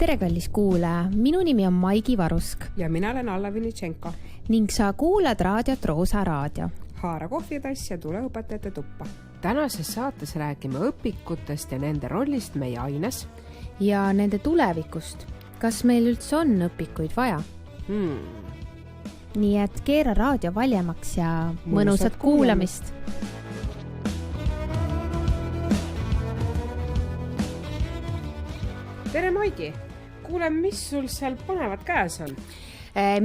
Tere, kallis kuulaja! Minu nimi on Maigi Varusk. Ja mina olen Alla Vinitšenko. Ning sa kuulad raadiot Roosa Raadio. Haara kohvitass ja tule õpetajate tuppa. Tänases saates räägime õpikutest ja nende rollist meie aines. Ja nende tulevikust. Kas meil üldse on õpikuid vaja? Nii et keera raadio valjemaks ja mõnusat kuulamist. Tere, Maigi! Kuule, mis sul seal panevad käes on?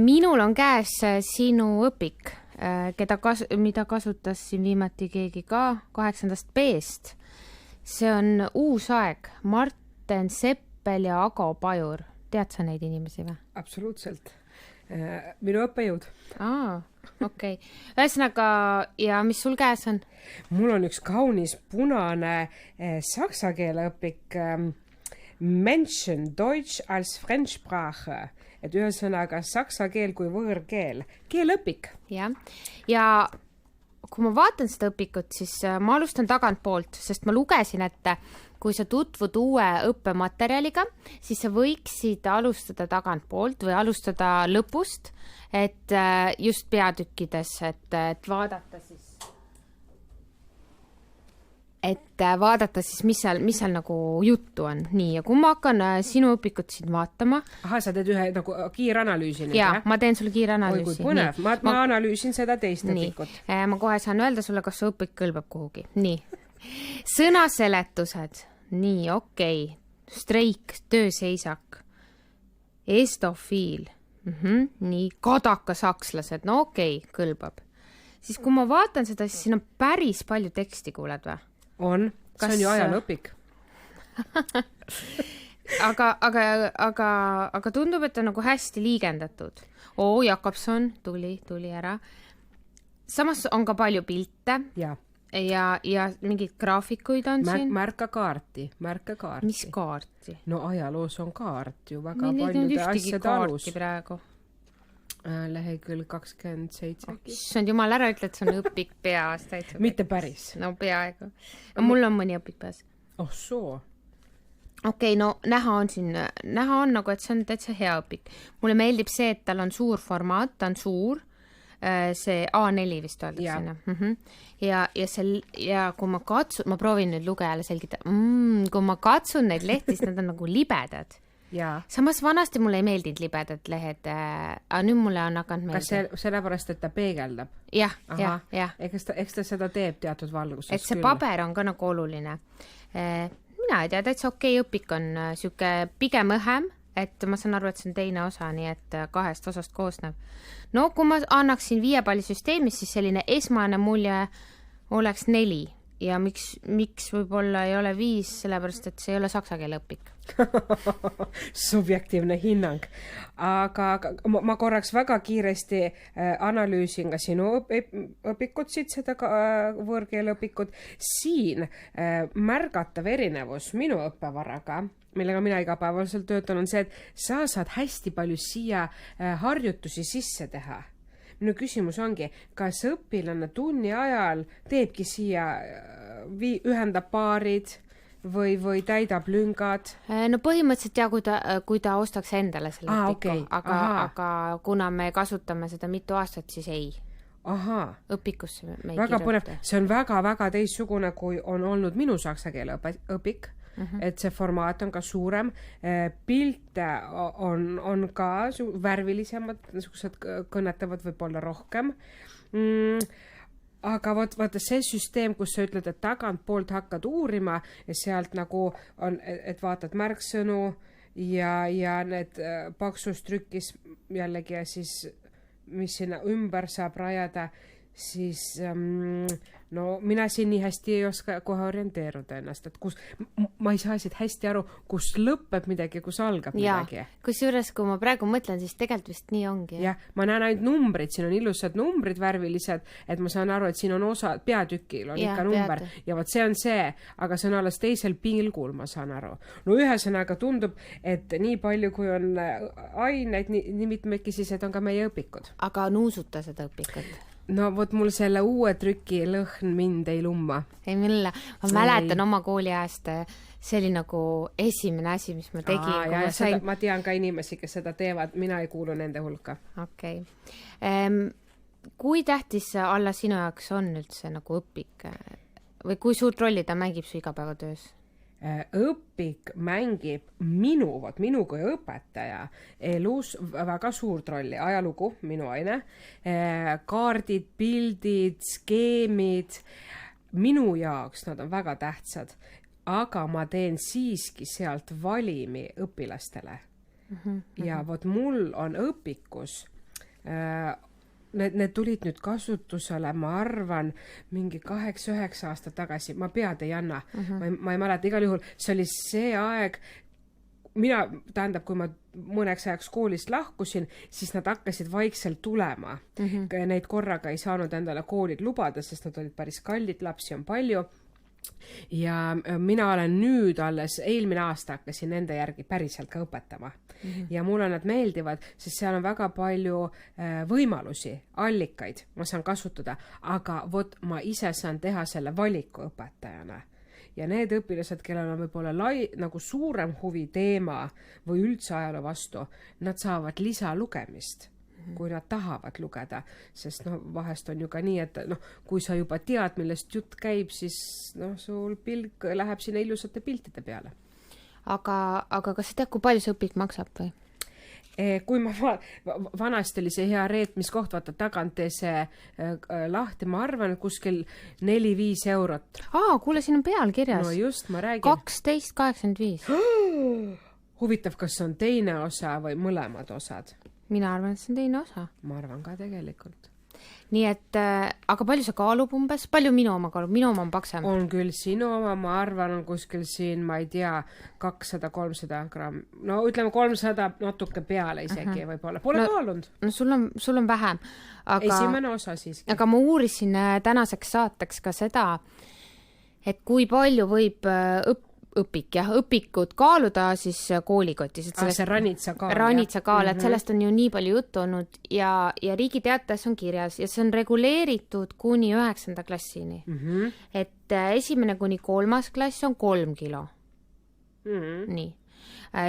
Minul on käes sinu õpik, mida kasutas siin viimati keegi ka 8. B-st. See on uus aeg. Marten Seppel ja Ago Pajur. Tead sa neid inimesi või? Absoluutselt. Minu õppejõud. Okei. Ühesõnaga, ja mis sul käes on? Mul on üks kaunis punane saksa keele õpik Menschen Deutsch als Fremdsprache. Et ühesõnaga saksa keel kui võõrkeel. Keeleõpik. Ja kui ma vaatan seda õpikut, siis ma alustan tagantpoolt, sest ma lugesin, et kui sa tutvud uue õppematerjaliga, siis sa võiksid alustada tagantpoolt või alustada lõpust, et just peatükkides, et vaadata siis, mis seal nagu juttu on. Nii, ja kui ma hakkan sinu õpikut siin vaatama... Sa teed ühe nagu kiiranalüüsi nüüd, jah? Ma teen sulle kiiranalüüsi. Oi, kui põnev. Ma analüüsin seda teist õpikut. Ma kohe saan öelda sulle, kas su õpik kõlbab kuhugi. Nii. Sõnaseletused. Nii, okei. Streik, tööseisak. Estofiil. Nii, kadaka sakslased. No okei, kõlbab. Siis kui ma vaatan seda, siis siin on päris palju teksti, kuuled või? On. See on ju ajalõpik. aga tundub, et on nagu hästi liigendatud. Jakobson tuli ära. Samas on ka palju pilte. Ja mingid graafikuid on siin. Märka kaarti. Mis kaarti? No ajaloos on kaart ju väga paljude asjade alus. Praegu. Lehekülg 27. Issand jumal, ära ütle, et see on õpik peas. Mitte päris. No peaaegu. Mul on mõni õpik peas. Soo. Okei, no näha on nagu, et see on täitsa hea õpik. Mulle meeldib see, et tal on suur formaat, ta on suur. See A4 vist öeldakse sinna. Ja kui ma katsun, ma proovin nüüd lugejale selgitada. Kui ma katsun neid lehti, siis nad on nagu libedad. Samas vanasti mulle ei meeldinud libedad lehed, aga nüüd mulle on hakanud meeldib. Kas sellepärast, et ta peegeldab? Jah. Eks ta seda teeb teatud valguses. Et see paber on ka nagu oluline. Mina ei tea, täitsa okei õpik on süke pigem õhem, et ma saan aru, et see on teine osa, nii et 2 osast koosneb. No kui ma annaksin 5 palli süsteemis, siis selline esmane mulje oleks 4. Ja miks võib-olla ei ole 5, sellepärast, et see ei ole saksa keele õpik. Subjektiivne hinnang. Aga ma korraks väga kiiresti analüüsin ka sinu õpikut siit, seda võõrkeele õpikut. Siin märgatav erinevus minu õppevaraga, millega mina igapäevaselt töötan, on see, et sa saad hästi palju siia harjutusi sisse teha. Minu küsimus ongi, kas õpilane tunni ajal teebki siia, ühendab paarid või täidab lüngad? No põhimõtteliselt kui ta ostaks endale selle õpiku, aga kuna me kasutame seda mitu aastat, siis ei. Õpikusse me ei väga kirjuta. Põnev. See on väga teistsugune, kui on olnud minu saksa keele õpik. Et see formaat on ka suurem, pilte on ka värvilisemad, kõnetavad võib-olla rohkem. Aga vaata see süsteem, kus sa ütled, et tagant poolt hakkad uurima ja sealt nagu on, et vaatad märksõnu ja need paksus trükis jällegi ja siis, mis sinna ümber saab rajada, siis no mina siin nii hästi ei oska kohe orienteeruda ennast, et ma ei saa siit hästi aru, kus lõpeb midagi, kus algab midagi. Kusjuures, kui ma praegu mõtlen, siis tegelikult vist nii ongi. Jah, ma näen ainult numbrid, siin on ilusad numbrid värvilised, et ma saan aru, et siin on osa, peatükil on ikka number ja vot see on see, aga see on alles teisel pilgul, ma saan aru. No ühesõnaga tundub, et nii palju, kui on aineid, nii mitmekesised on ka meie õpikud. Aga nuusuta seda õpikut? no vot mul selle uue trüki lõhn mind ei lumma. Ei mille, ma mäletan oma kooliajast, see oli nagu esimene asi, mis ma tegin. Ma tean ka inimesi, kes seda teevad, mina ei kuulu nende hulka. Okei. Kui tähtis alla sinu jaoks on üldse nagu õpik või kui suurt rolli ta mängib su igapäevatöös? Õpik mängib minu kui õpetaja elus väga suurt rolli. Ajalugu, minu aine, kaardid, pildid, skeemid, minu jaoks nad on väga tähtsad, aga ma teen siiski sealt valimi õpilastele. Ja vot mul on õpikus Need tulid nüüd kasutusele, ma arvan, mingi 8-9 aastat tagasi. Ma pead ei anna. Ma ei mäleta igal juhul. See oli see aeg, tähendab, kui ma mõneks ajaks koolist lahkusin, siis nad hakkasid vaikselt tulema. Neid korraga ei saanud endale koolid lubada, sest nad olid päris kallid, lapsi on palju. Ja mina olen nüüd alles, eelmine aasta hakkasin nende järgi päriselt ka õpetama. Ja mulle nad meeldivad, sest seal on väga palju võimalusi, allikaid ma saan kasutada, aga vot ma ise saan teha selle valiku õpetajana. Ja need õpilased, kellel on võib-olla nagu suurem huvi teema või üldse ajaloo vastu, nad saavad lisalugemist, kui nad tahavad lugeda, sest vahest on ju ka nii, et kui sa juba tead, millest jutt käib, siis sul pilk läheb sinna ilusate piltide peale. Aga kas sa tead, kui palju see õpik maksab või? Kui ma vanasti oli see hea reetmiskoht, vaata tagant tee see lahti, ma arvan, kuskil 4-5 eurot. Kuule, siin on peal kirjas. No just, ma räägin. 12,85. Huvitav, kas on teine osa või mõlemad osad? Mina arvan, et see on teine osa. Ma arvan ka tegelikult. Nii et, aga palju see kaalub umbes? Palju minu oma kaalub? Minu oma on paksem. On küll sinu oma, ma arvan, on kuskil siin, ma ei tea, 200-300 gramm. No ütleme 300 natuke peale isegi võib-olla. Pole kaalunud. No sul on vähem. Esimene osa siiski. Aga ma uurisin tänaseks saateks ka seda, et kui palju võib õpikud kaaluda siis koolikotis. See ranitsa kaal. Ranitsa kaal, et sellest on ju nii palju juttu olnud ja Riigi Teatajas on kirjas ja see on reguleeritud kuni 9. klassini. Et 1. kuni 3. klass on 3 kilo. Nii.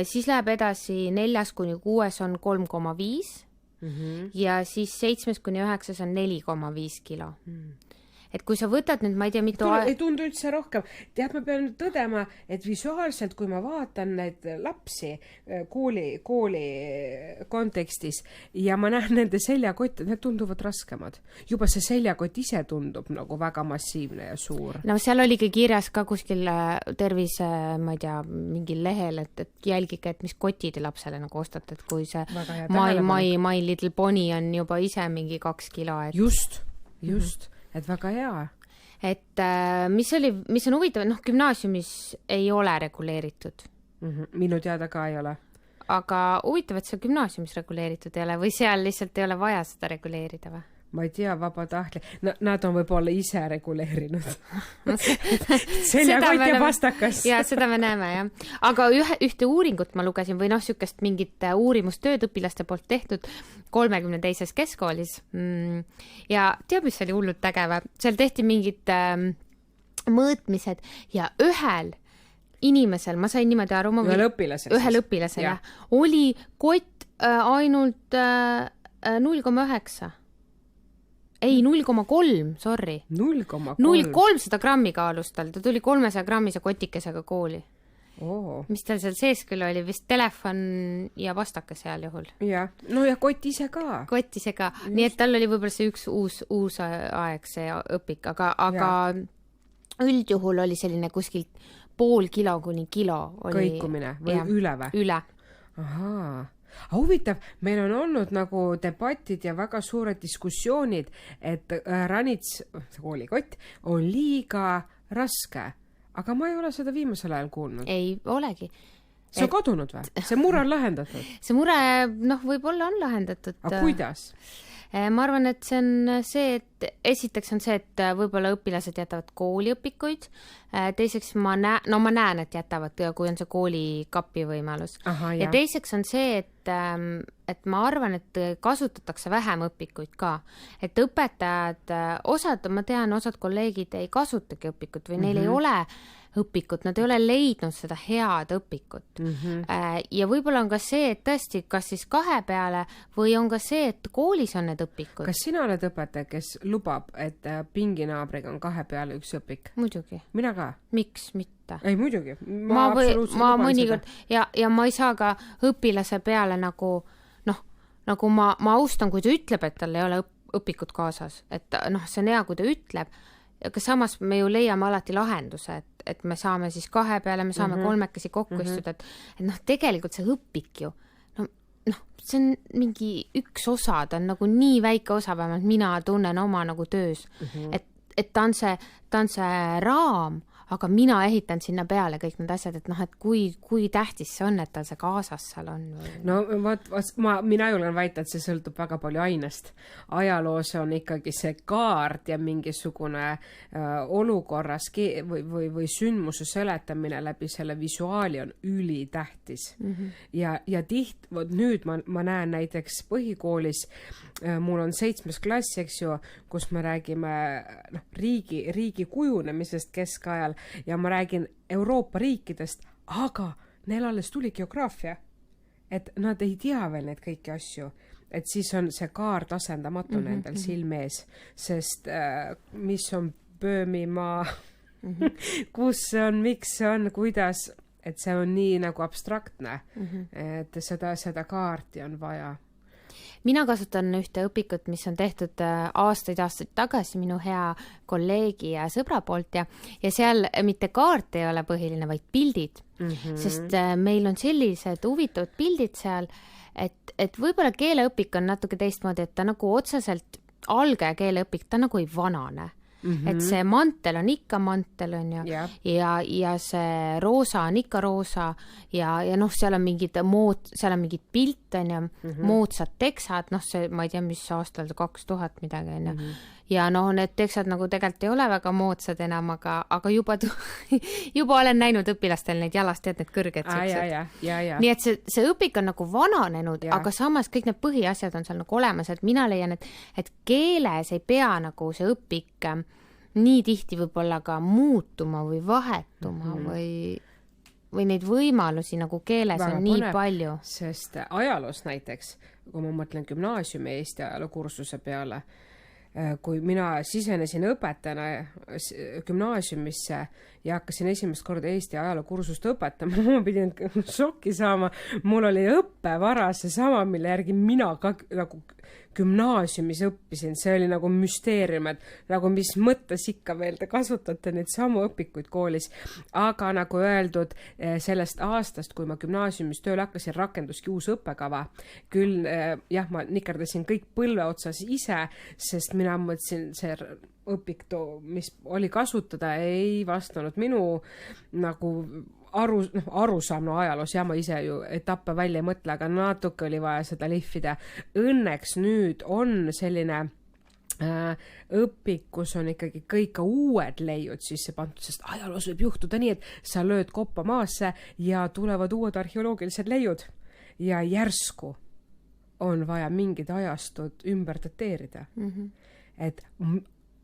Siis läheb edasi 4. kuni 6 on 3,5 ja siis 7. kuni 9 on 4,5 kilo. Et kui sa võtad nüüd, ma ei tea, mitu ei tundu üldse rohkem. Tead, ma pean tõdema, et visuaalselt, kui ma vaatan neid lapsi kooli kontekstis ja ma näen nende seljakotte, need tunduvad raskemad. Juba see seljakott ise tundub nagu väga massiivne ja suur. No seal oligi kirjas ka kuskil tervise, ma ei tea, mingil lehel, et jälgige, et mis koti te lapsele nagu ostate, et kui see My Little Pony on juba ise mingi 2 kilo. Just. Et väga hea. Et mis on huvitav, gümnaasiumis ei ole reguleeritud. Minu teada ka ei ole. Aga huvitav, et see gümnaasiumis reguleeritud ei ole või seal lihtsalt ei ole vaja seda reguleerida või? Ma ei tea, vabatahtlik. Nad on võib-olla ise reguleerinud. Seljakott ja pastakas. Ja seda me näeme, jah. Aga ühte uuringut ma lugesin või sükest mingit uurimustööd õpilaste poolt tehtud 32. keskkoolis. Ja teab, mis oli hullult ägeva? Seal tehti mingid mõõtmised ja ühel inimesel, ma sain niimoodi aru, ühel õpilasel oli kott ainult 0,9. Ei, 0,3, sorry. 0,3 grammi kaalus tal. Ta tuli 300 grammise kotikesega kooli. Mis tal seal sees küll oli, vist telefon ja pastaka seal juhul. Ja, no ja kott ise ka. Nii et tal oli võib-olla see üks uus aeg see õpik, aga üldjuhul oli selline kuskilt pool kilo kuni kilo. Kõikumine või üle või? Üle. Ahaa. Huvitav, meil on olnud nagu debatid ja väga suured diskussioonid, et ranits, koolikott, on liiga raske. Aga ma ei ole seda viimasel ajal kuulnud. Ei olegi. See on kadunud või? See mure on lahendatud? See mure, võib-olla on lahendatud. Aga kuidas? Ma arvan, et see on see, et esiteks on see, et võib-olla õpilased jätavad kooliõpikuid. Teiseks ma näen, et jätavad, kui on see koolikapi võimalus. Ja teiseks on see, et et ma arvan, et kasutatakse vähem õpikuid ka. Et õpetajad, ma tean, osad kolleegid ei kasutagi õpikut või neil ei ole õpikut, nad ei ole leidnud seda head õpikut. Ja võib-olla on ka see, et tõesti, kas siis 2 peale või on ka see, et koolis on need õpikud. Kas sina oled õpetaja, kes lubab, et pinginaabriga on 2 peale üks õpik? Muidugi. Mina ka. Miks mitte? Ei, muidugi. Ma mõnikord, ja ma ei saa ka õpilase peale nagu ma austan, kui ta ütleb, et tal ei ole õpikut kaasas. Et see on hea, kui ta ütleb. Aga samas me ju leiame alati lahenduse, et me saame siis 2 peale, me saame 3 kokku istuda, et tegelikult see õpik ju, see on mingi üks osa, ta on nagu nii väike osa, vähemalt mina tunnen oma nagu töös, et ta on see raam, aga mina ehitan sinna peale kõik need asjad, et et kui tähtis see on, et tal see kaasas seal on. No mina julgen väita, et see sõltub väga palju ainest. Ajaloos on ikkagi see kaart ja mingisugune olukorras või sündmuse seletamine läbi selle visuaali on ülitähtis. Ja nüüd ma näen näiteks põhikoolis, mul on 7. klass, eks ju, kus me räägime riigi kujunemisest keskajal ja ma räägin Euroopa riikidest, aga neil alles tuli geograafia, et nad ei tea veel neid kõiki asju, et siis on see kaart asendamatu nendel silmees, sest mis on Pöömimaa, kus see on, miks see on, kuidas, et see on nii nagu abstraktne, et seda kaarti on vaja. Mina kasutan ühte õpikut, mis on tehtud aastaid tagasi minu hea kolleegi ja sõbra poolt ja seal mitte kaart ei ole põhiline, vaid pildid. Sest meil on sellised huvitavad pildid seal, et võib-olla keeleõpik on natuke teistmoodi, et ta nagu otseselt alge keeleõpik, ta nagu ei vanane. Et see mantel on ikka mantel on ju ja see roosa on ikka roosa ja seal on mingid pilt on ju, moodsad teksad, ma ei tea, mis aastal 2000 midagi on ju. Ja need teksad nagu tegelikult ei ole väga moodsad enam, aga juba olen näinud õpilastel neid jalast, tead need kõrged siuksed. Nii et see õpik on nagu vananenud, aga samas kõik need põhiasjad on seal nagu olemas, et mina leian, et keeles ei pea nagu see õpik nii tihti võib-olla ka muutuma või vahetuma või neid võimalusi nagu keeles väga on nii palju. Sest ajaloos näiteks, kui ma mõtlen gümnaasiumi Eesti ajalookursuse peale, kui mina sisenesin õpetajana gümnaasiumisse ja hakkasin esimest korda Eesti ajalookursust õpetama, ma pidin šokki saama. Mul oli õppevara seesama, mille järgi mina ka nagu gümnaasiumis õppisin. See oli nagu müsteerium, et nagu mis mõttes ikka veel te kasutate neid samu õpikuid koolis. Aga nagu öeldud, sellest aastast, kui ma gümnaasiumis tööle hakkasin, rakenduski uus õppekava. Küll ma nikerdasin kõik põlve otsas ise, sest mina mõtlesin, see õpik, mis oli kasutada, ei vastanud minu nagu arusaamne ajaloos, ma ise ju etappe välja ei mõtle, aga natuke oli vaja seda lihvida. Õnneks nüüd on selline õpik, kus on ikkagi kõik uued leiud sisse pandud, sest ajaloos võib juhtuda nii, et sa lööd koppa maasse ja tulevad uued arheoloogilised leiud ja järsku on vaja mingid ajastud ümber dateerida.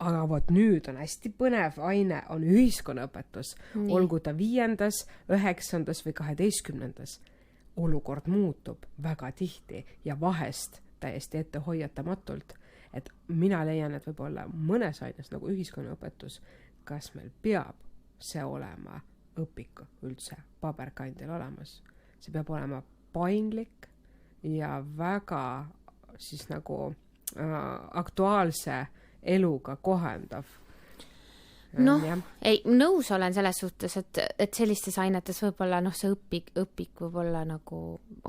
Aga vot nüüd on hästi põnev aine, on ühiskonnaõpetus, olgu ta 5., 9. või 12. Olukord muutub väga tihti ja vahest täiesti ette hoiatamatult, et mina leian, et võib-olla mõnes aines nagu ühiskonnaõpetus, kas meil peab see olema õpik üldse paberkandil olemas. See peab olema paindlik ja väga siis nagu aktuaalse eluga kohendav. Ei, nõus olen selles suhtes, et sellistes ainetes võib-olla see õpik võib-olla nagu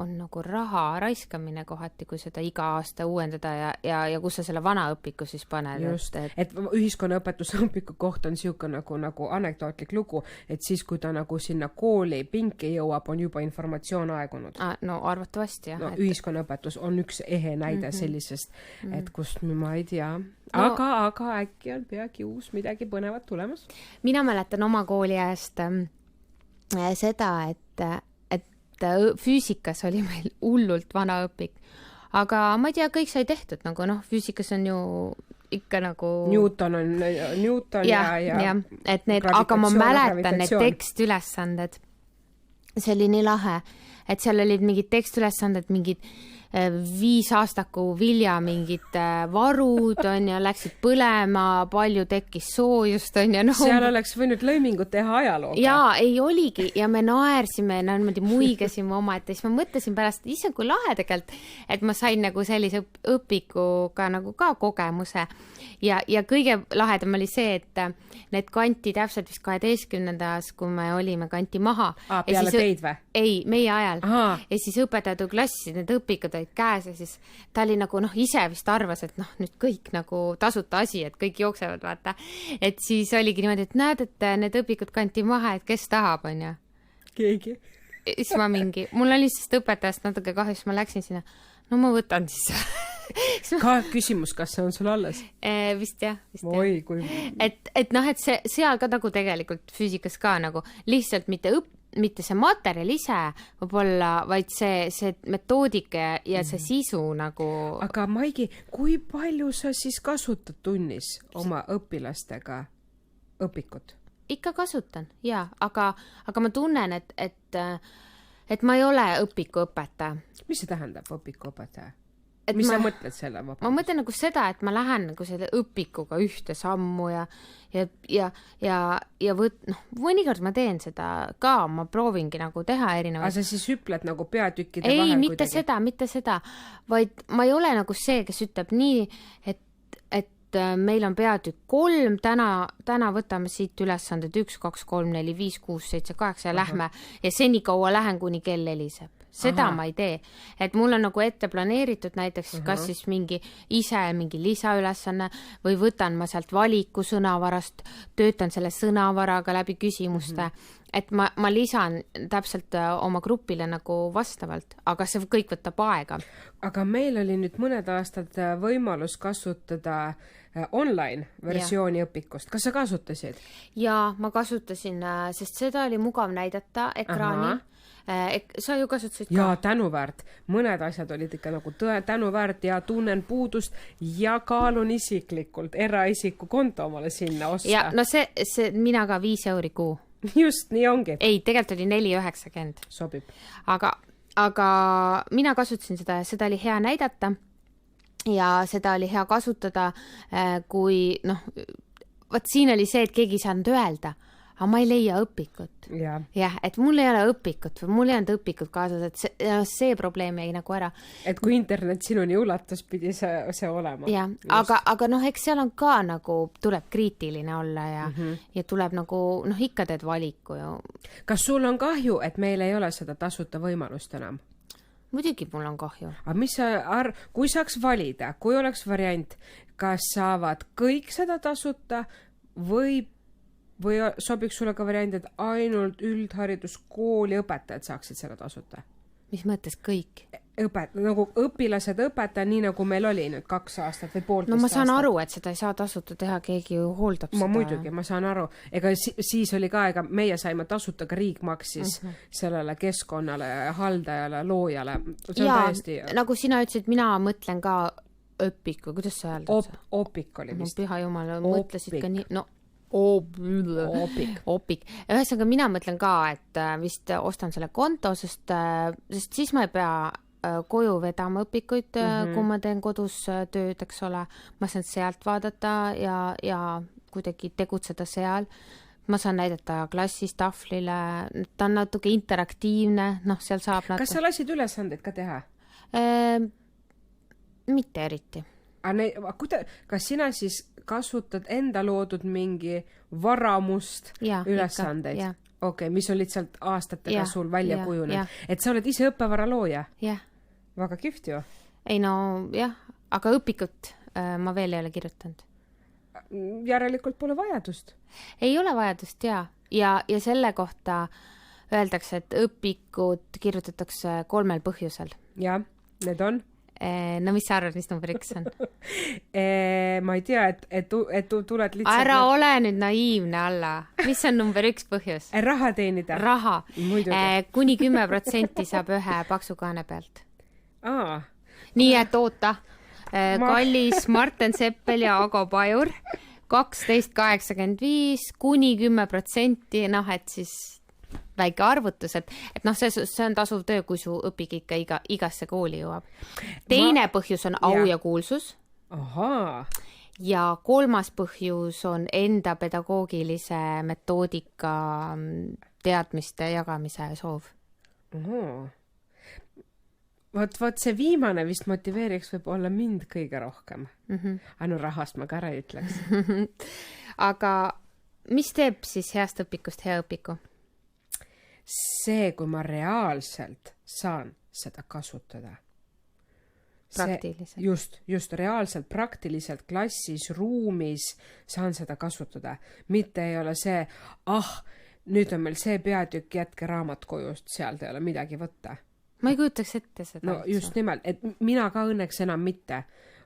on nagu raha raiskamine kohati, kui seda iga aasta uuendada ja kus sa selle vana õpiku siis paned. Just, et ühiskonnaõpetuse õpiku koht on siuke nagu anekdootlik lugu, et siis kui ta nagu sinna kooli pinki jõuab, on juba informatsioon aegunud. No arvatavasti jah. Ühiskonnaõpetus on üks ehe näide sellisest, et kust ma ei tea. Aga äkki on peagi uus midagi põnevat tulemas? Mina mäletan oma kooli ajast seda, et füüsikas oli meil hullult vana õpik. Aga ma ei tea, kõik sai tehtud, nagu füüsikas on ju ikka nagu... Newton ja et need, aga ma mäletan need tekstülesanded. See oli nii lahe, et seal olid mingid tekstülesanded, mingid 5 aastaku vilja mingid varud on ja läksid põlema, palju tekkis soojust on ja seal oleks võinud lõimingut teha ajalooga. Jaa, ei oligi ja me naersime, niimoodi muigasime oma, et siis ma mõtlesin pärast, ise kui lahe tegelikult, et ma sain nagu sellise õpikuga nagu ka kogemuse ja kõige lahedam oli see, et need kanti täpselt vist 12. kui me olime kanti maha. Peale teid või? Ei, meie ajal. Ja siis õpetatud klassis, need õpikud olid käes ja siis ta oli nagu ise vist arvas, et nüüd kõik nagu tasuta asi, et kõik jooksevad, vaata. Et siis oligi niimoodi, et näed, et need õpikud kanti maha, et kes tahab, on ju? Keegi. Siis ma mul oli siis õpetajast natuke kahju, siis ma läksin sinna, no ma võtan siis. Ka küsimus, kas see on sul alles? Vist jah. Oi, kui... Et see seal ka nagu tegelikult füüsikas ka nagu lihtsalt mitte see materjal ise võib-olla, vaid see metoodika ja see sisu nagu... Aga Maigi, kui palju sa siis kasutad tunnis oma õpilastega õpikut? Ikka kasutan, jaa, aga ma tunnen, et ma ei ole õpikuõpetaja. Mis see tähendab õpikuõpetaja? Mis sa mõtled selle? Ma mõtlen nagu seda, et ma lähen nagu selle õpikuga ühte sammu ja mõnikord ma teen seda ka, ma proovingi nagu teha erinevaid. Aga sa siis hüpled nagu peatükkide vahel kuidagi? Ei, mitte seda, vaid ma ei ole nagu see, kes ütleb nii, et meil on peatükk 3, täna võtame siit ülesanded 1, 2, 3, 4, 5, 6, 7, 8 ja lähme ja seni kaua lähen, kuni kell heliseb. Seda ma ei tee. Et mul on nagu ette planeeritud näiteks kas siis mingi lisaülesanne või võtan ma sealt valiku sõnavarast, töötan selle sõnavaraga läbi küsimuste, et ma lisan täpselt oma grupile nagu vastavalt, aga see kõik võtab aega. Aga meil oli nüüd mõned aastad võimalus kasutada online versiooni õpikust. Kas sa kasutasid? Jaa, ma kasutasin, sest seda oli mugav näidata ekraanil. Sa ju kasutasid ka? Jaa, tänuväärt. Mõned asjad olid ikka nagu tänuväärt ja tunnen puudust ja kaalun isiklikult eraisiku konto omale sinna osta. Ja no see mina ka 5 euri kuu. Just, nii ongi. Ei, tegelikult oli 4,90. Sobib. Aga mina kasutasin seda oli hea näidata ja seda oli hea kasutada, kui võt siin oli see, et keegi ei saanud öelda, aga ma ei leia õpikut. Jah, et mul ei ole õpikut või mul ei olnud õpikut kaasas, et see probleem jäi nagu ära. Et kui internet sinuni ulatus, pidi see olema. Jah, aga eks seal on ka nagu, tuleb kriitiline olla ja tuleb nagu, ikka teed valiku ju. Kas sul on kahju, et meil ei ole seda tasuta võimalust enam? Muidugi mul on kahju. Aga mis kui saaks valida, kui oleks variant, kas saavad kõik seda tasuta või sobiks sulle ka variant, et ainult üldhariduskooli õpetajad saaksid selle tasuta? Mis mõttes kõik? Nagu õpilased õpetaja, nii nagu meil oli nüüd 2 aastat või 1,5 aastat. No ma saan aru, et seda ei saa tasuta teha, keegi ju hooldab seda. Muidugi, ma saan aru. Ega siis oli ka, meie saime tasuta, ka riik maksis sellele keskkonnale, haldajale, loojale. Täiesti... nagu sina ütlesid, mina mõtlen ka õpiku, kuidas sa öeldad? Opik oli vist. Püha jumal, mõtlesid ka nii... Opik. Ühesõnaga, mina mõtlen ka, et vist ostan selle konto, sest siis ma ei pea koju vedama õpikuid, kui ma teen kodus tööd, eks ole. Ma saan sealt vaadata ja kuidagi tegutseda seal. Ma saan näidata klassis tahvlile. Ta on natuke interaktiivne, seal saab Kas sa lasid ülesandeid ka teha? Mitte eriti. Kas sina siis kasutad enda loodud mingi varamust ülesandeid? Okei, mis on lihtsalt aastatega sul välja kujunenud. Et sa oled ise õppevara looja? Jah. Väga kihvt ju. Ei no jah, aga õpikut ma veel ei ole kirjutanud. Järelikult pole vajadust. Ei ole vajadust, ja selle kohta öeldakse, et õpikud kirjutatakse 3 põhjusel. Ja, need on? no mis sa arvad, mis number 1 on? Ma ei tea, et tuled lihtsalt... Ära ole nüüd naiivne, Alla. Mis on number 1 põhjus? Raha teenida. Raha. Kuni 10% saab ühe paksu kaane pealt. Nii, et oota. Kallis Marten Seppel ja Ago Pajur 12,85 kuni 10%, noh, et siis väike arvutus, et noh, see on tasuv töö, kui su õpik ikka igasse kooli jõuab. Teine põhjus on au ja kuulsus. Ja 3. põhjus on enda pedagoogilise metoodika teadmiste jagamise soov. Vot see viimane vist motiveeriks võib olla mind kõige rohkem. Anu rahast ma ka ära ütleks. Aga mis teeb siis heast õpikust hea õpiku? See, kui ma reaalselt saan seda kasutada. Praktiliselt. Just reaalselt, praktiliselt klassis, ruumis saan seda kasutada. Mitte ei ole see, nüüd on meil see peatükk, jätke raamat kojust, sealt ei ole midagi võtta. Ma ei kujutaks ette seda. No just nimelt, et mina ka õnneks enam mitte,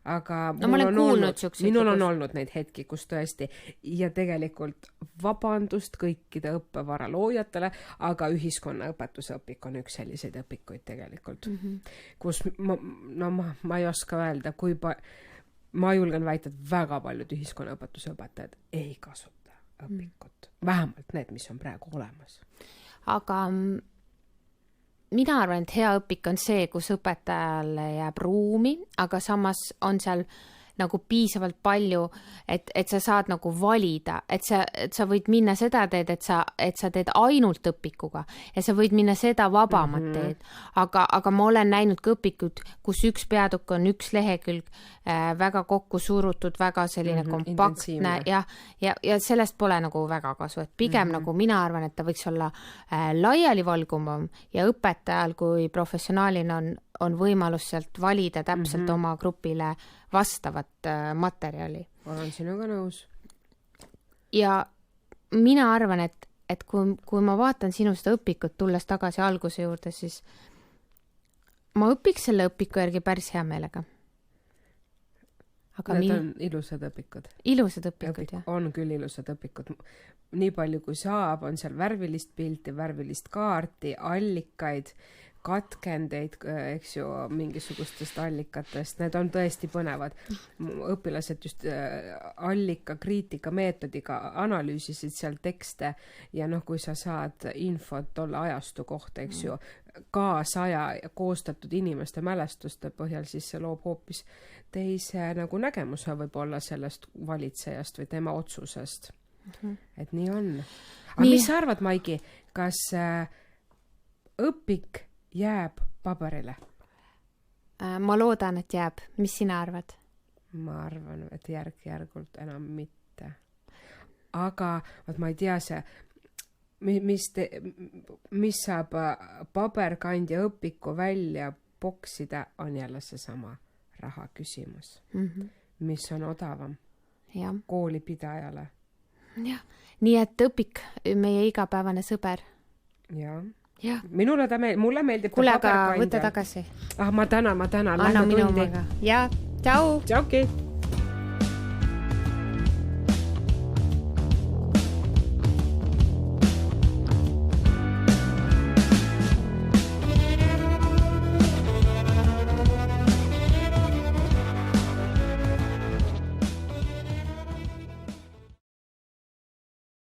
aga minul on olnud neid hetki, kus tõesti ja tegelikult vabandust kõikide õppevara loojatele, aga ühiskonnaõpetuse õpik on üks selliseid õpikuid tegelikult, kus ma ei oska öelda, ma julgen väita, et väga paljud ühiskonnaõpetuse õpetajad ei kasuta õpikut, vähemalt need, mis on praegu olemas. Aga mina arvan, et hea õpik on see, kus õpetajale jääb ruumi, aga samas on seal nagu piisavalt palju, et sa saad nagu valida, et sa võid minna seda teed, et sa teed ainult õpikuga ja sa võid minna seda vabamat teed. Aga ma olen näinud ka õpikud, kus üks peatükk on üks lehekülg, väga kokku surutud, väga selline kompaktne ja sellest pole nagu väga kasu, et pigem nagu mina arvan, et ta võiks olla laiali valguvam ja õpetajal kui professionaalina on võimalus sealt valida täpselt oma grupile vastavat materjali. Olen sinuga nõus. Ja mina arvan, et kui ma vaatan sinu seda õpikut, tulles tagasi alguse juurde, siis ma õpiks selle õpiku järgi päris hea meelega. Need on ilusad õpikud. Ilusad õpikud, jah. On küll ilusad õpikud. Nii palju kui saab, on seal värvilist pilti, värvilist kaarti, allikaid, katkendeid, eks ju, mingisugustest allikatest. Need on tõesti põnevad. Õpilased just allika, kriitika meetodiga analüüsisid seal tekste ja kui sa saad infot tolle ajastu kohta, eks ju, kaasaja koostatud inimeste mälestuste põhjal, siis see loob hoopis teise nagu nägemuse võib-olla sellest valitsejast või tema otsusest. Et nii on. Aga mis sa arvad, Maigi, kas õpik jääb paberile? Ma loodan, et jääb. Mis sina arvad? Ma arvan, et järk-järgult enam mitte. Aga ma ei tea see, mis saab paberkandja õpiku välja boksida, on jälle seesama raha küsimus, mis on odavam koolipidajale. Jah, nii et õpik, meie igapäevane sõber. Jah. Mulle meeldib Kule, aga võta tagasi. Ma tänan. Anna minu omaga. Ja, tšau! Tšauki!